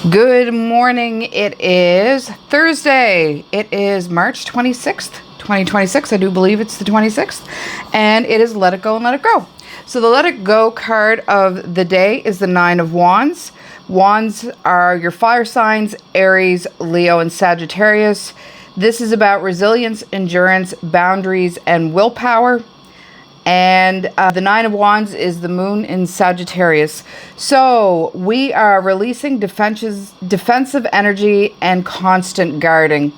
Good morning. It is Thursday. It is March 26th, 2026. I do believe it's the 26th. And it is Let It Go and Let It Go. So the Let It Go card of the day is the Nine of Wands. Wands are your fire signs, Aries, Leo, and Sagittarius. This is about resilience, endurance, boundaries, and willpower. And the Nine of Wands is the moon in Sagittarius. So we are releasing defensive energy and constant guarding.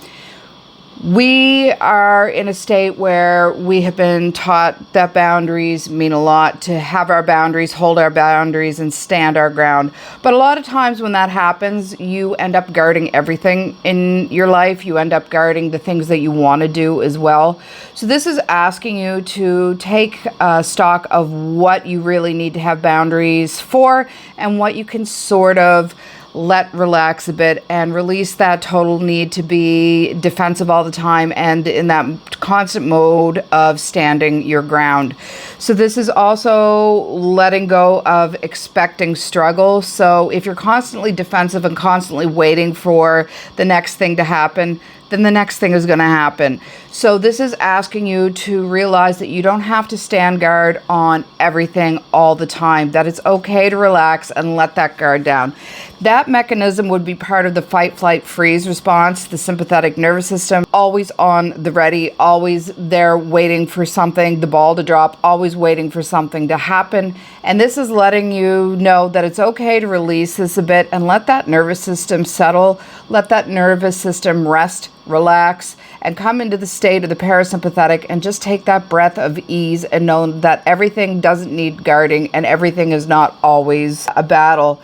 We are in a state where we have been taught that boundaries mean a lot, to have our boundaries, hold our boundaries, and stand our ground. But a lot of times when that happens, you end up guarding everything in your life. You end up guarding the things that you want to do as well. So this is asking you to take stock of what you really need to have boundaries for and what you can sort of let relax a bit and release that total need to be defensive all the time and in that constant mode of standing your ground. So this is also letting go of expecting struggle. So if you're constantly defensive and constantly waiting for the next thing to happen, then the next thing is going to happen. So this is asking you to realize that you don't have to stand guard on everything all the time, that it's okay to relax and let that guard down. That mechanism would be part of the fight, flight, freeze response, the sympathetic nervous system, always on the ready, always there waiting for something, the ball to drop, always waiting for something to happen. And this is letting you know that it's okay to release this a bit and let that nervous system settle, let that nervous system rest, relax, and come into the state of the parasympathetic and just take that breath of ease and know that everything doesn't need guarding and everything is not always a battle.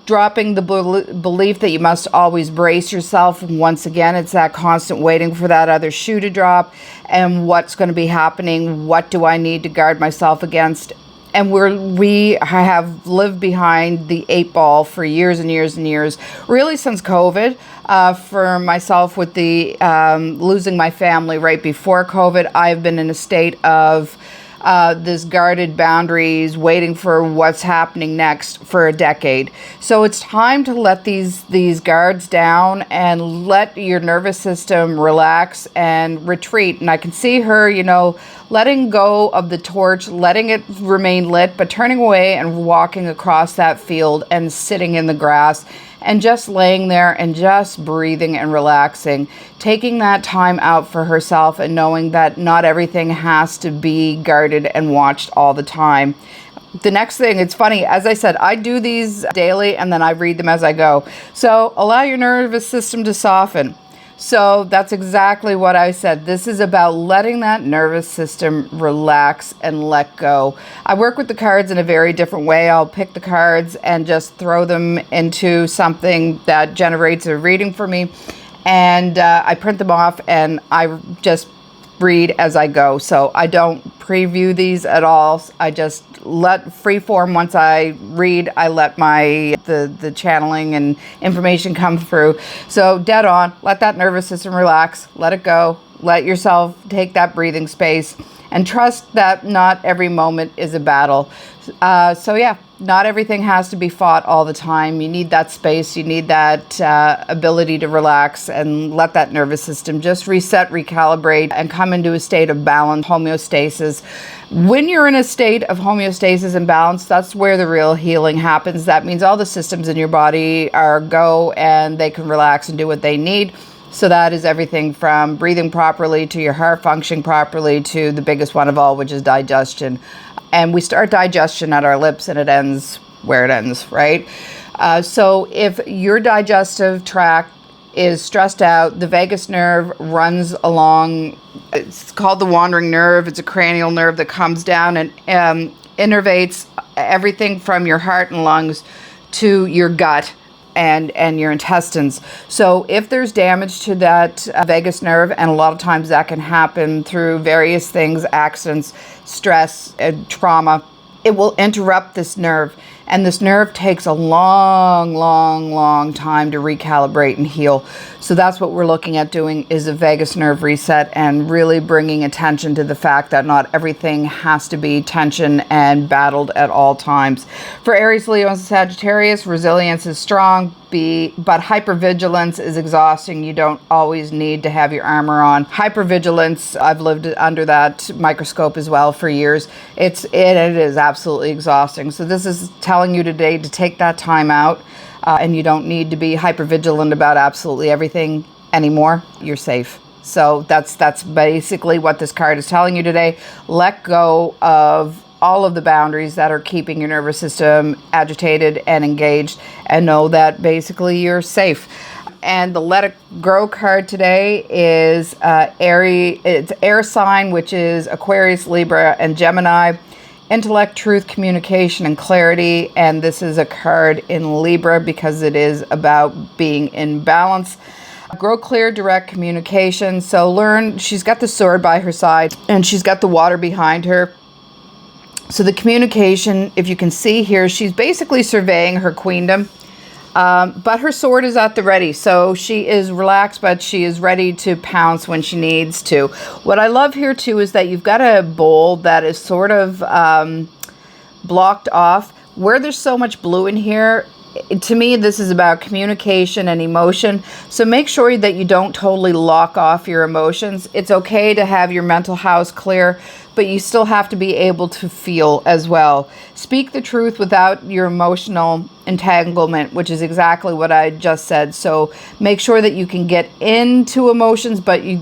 Dropping the belief that you must always brace yourself. Once again, it's that constant waiting for that other shoe to drop and what's going to be happening. What do I need to guard myself against? And we have lived behind the 8 ball for years and years and years, really since COVID. For myself, with the losing my family right before COVID, I've been in a state of this guarded boundaries, waiting for what's happening next for a decade. So it's time to let these guards down and let your nervous system relax and retreat. And I can see her, letting go of the torch, letting it remain lit, but turning away and walking across that field and sitting in the grass and just laying there and just breathing and relaxing, taking that time out for herself and knowing that not everything has to be guarded and watched all the time. The next thing, it's funny, as I said, I do these daily and then I read them as I go. So allow your nervous system to soften. So that's exactly what I said. This is about letting that nervous system relax and let go. I work with the cards in a very different way. I'll pick the cards and just throw them into something that generates a reading for me. And I print them off and I just read as I go. So I don't preview these at all. I just let free form. Once I read, I let the channeling and information come through. So dead on, let that nervous system relax, let it go, let yourself take that breathing space and trust that not every moment is a battle. Not everything has to be fought all the time. You need that space. You need that ability to relax and let that nervous system just reset, recalibrate, and come into a state of balance, homeostasis. When you're in a state of homeostasis and balance, that's where the real healing happens. That means all the systems in your body are go and they can relax and do what they need. So that is everything from breathing properly to your heart functioning properly to the biggest one of all, which is digestion. And we start digestion at our lips and it ends where it ends, right? So if your digestive tract is stressed out, the vagus nerve runs along, it's called the wandering nerve. It's a cranial nerve that comes down and innervates everything from your heart and lungs to your gut and your intestines. So if there's damage to that vagus nerve, and a lot of times that can happen through various things, accidents, stress, and trauma, it will interrupt this nerve. And this nerve takes a long, long, long time to recalibrate and heal. So that's what we're looking at doing, is a vagus nerve reset and really bringing attention to the fact that not everything has to be tension and battled at all times. For Aries, Leo, and Sagittarius, resilience is strong, but hypervigilance is exhausting. You don't always need to have your armor on. Hypervigilance, I've lived under that microscope as well for years. It is absolutely exhausting. So this is telling you today to take that time out, and you don't need to be hypervigilant about absolutely everything anymore. You're safe. So that's basically what this card is telling you today. Let go of all of the boundaries that are keeping your nervous system agitated and engaged, and know that basically you're safe. And the Let It Grow card today is Aries. It's air sign, which is Aquarius, Libra, and Gemini. Intellect, truth, communication, and clarity. And this is a card in Libra because it is about being in balance. Grow clear, direct communication. So learn, she's got the sword by her side and she's got the water behind her. So the communication, if you can see here, she's basically surveying her queendom, but her sword is at the ready. So she is relaxed, but she is ready to pounce when she needs to. What I love here too is that you've got a bowl that is sort of blocked off. Where there's so much blue in here, to me, this is about communication and emotion. So make sure that you don't totally lock off your emotions. It's okay to have your mental house clear, but you still have to be able to feel as well. Speak the truth without your emotional entanglement, which is exactly what I just said. So make sure that you can get into emotions, but you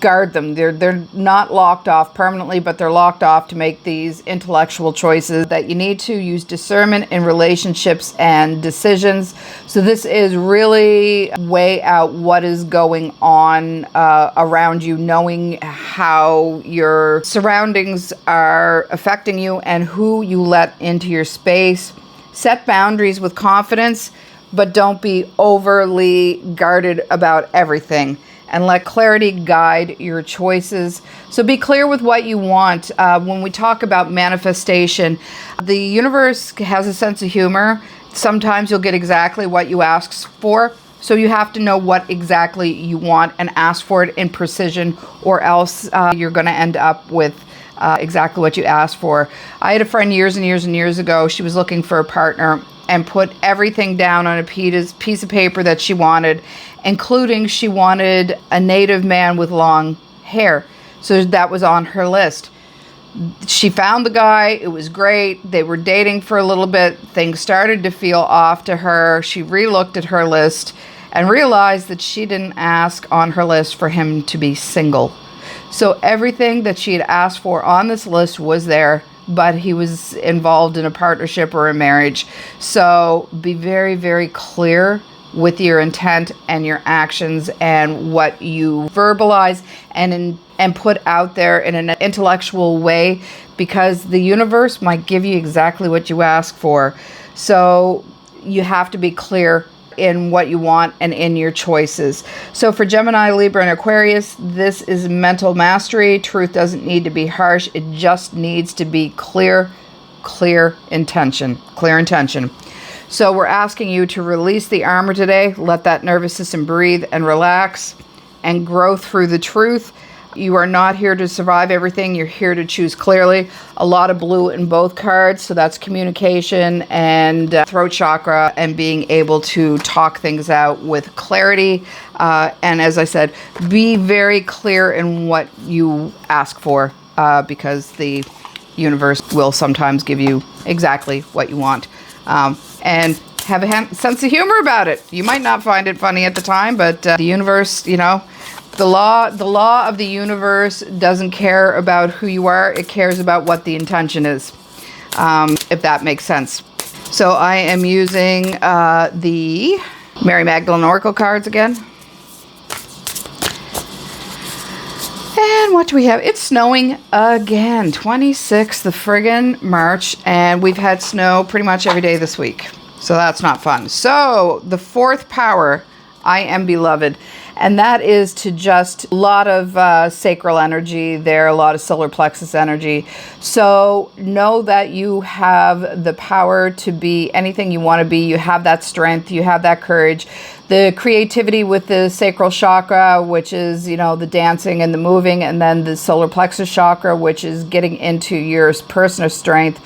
guard them. They're not locked off permanently, but they're locked off to make these intellectual choices. That you need to use discernment in relationships and decisions. So this is really weigh out what is going on around you, knowing how your surroundings are affecting you and who you let into your space. Set boundaries with confidence, but don't be overly guarded about everything. And let clarity guide your choices. So be clear with what you want. When we talk about manifestation, the universe has a sense of humor. Sometimes you'll get exactly what you ask for. So you have to know what exactly you want and ask for it in precision, or else you're going to end up with exactly what you asked for. I had a friend years and years and years ago. She was looking for a partner and put everything down on a piece of paper that she wanted, including she wanted a native man with long hair. So that was on her list. She found the guy. It was great. They were dating for a little bit. Things started to feel off to her. She re-looked at her list and realized that she didn't ask on her list for him to be single. So everything that she had asked for on this list was there, but he was involved in a partnership or a marriage. So be very, very clear with your intent and your actions and what you verbalize and put out there in an intellectual way, because the universe might give you exactly what you ask for. So you have to be clear in what you want and in your choices. So for Gemini, Libra, and Aquarius, this is mental mastery. Truth doesn't need to be harsh. It just needs to be clear intention. So we're asking you to release the armor today. Let that nervous system breathe and relax and grow through the truth. You are not here to survive everything. You're here to choose clearly. A lot of blue in both cards. So that's communication and throat chakra and being able to talk things out with clarity. And as I said, be very clear in what you ask for, because the universe will sometimes give you exactly what you want. And have a sense of humor about it. You might not find it funny at the time, but the universe, the law of the universe doesn't care about who you are. It cares about what the intention is, if that makes sense. So I am using the Mary Magdalene Oracle cards again. And what do we have? It's snowing again. 26th of friggin' March, and we've had snow pretty much every day this week. So that's not fun. So the fourth power I am beloved. And that is to just a lot of sacral energy there, a lot of solar plexus energy. So know that you have the power to be anything you want to be. You have that strength, you have that courage. The creativity with the sacral chakra, which is, the dancing and the moving, and then the solar plexus chakra, which is getting into your personal strength.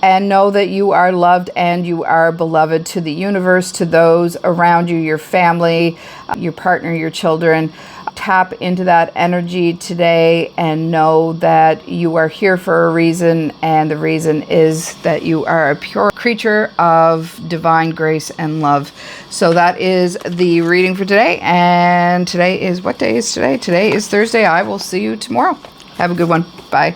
And know that you are loved and you are beloved to the universe, to those around you, your family, your partner, your children. Tap into that energy today and know that you are here for a reason, and the reason is that you are a pure creature of divine grace and love. So that is the reading for today. And today is, what day is today? Today is Thursday. I will see you tomorrow. Have a good one. Bye.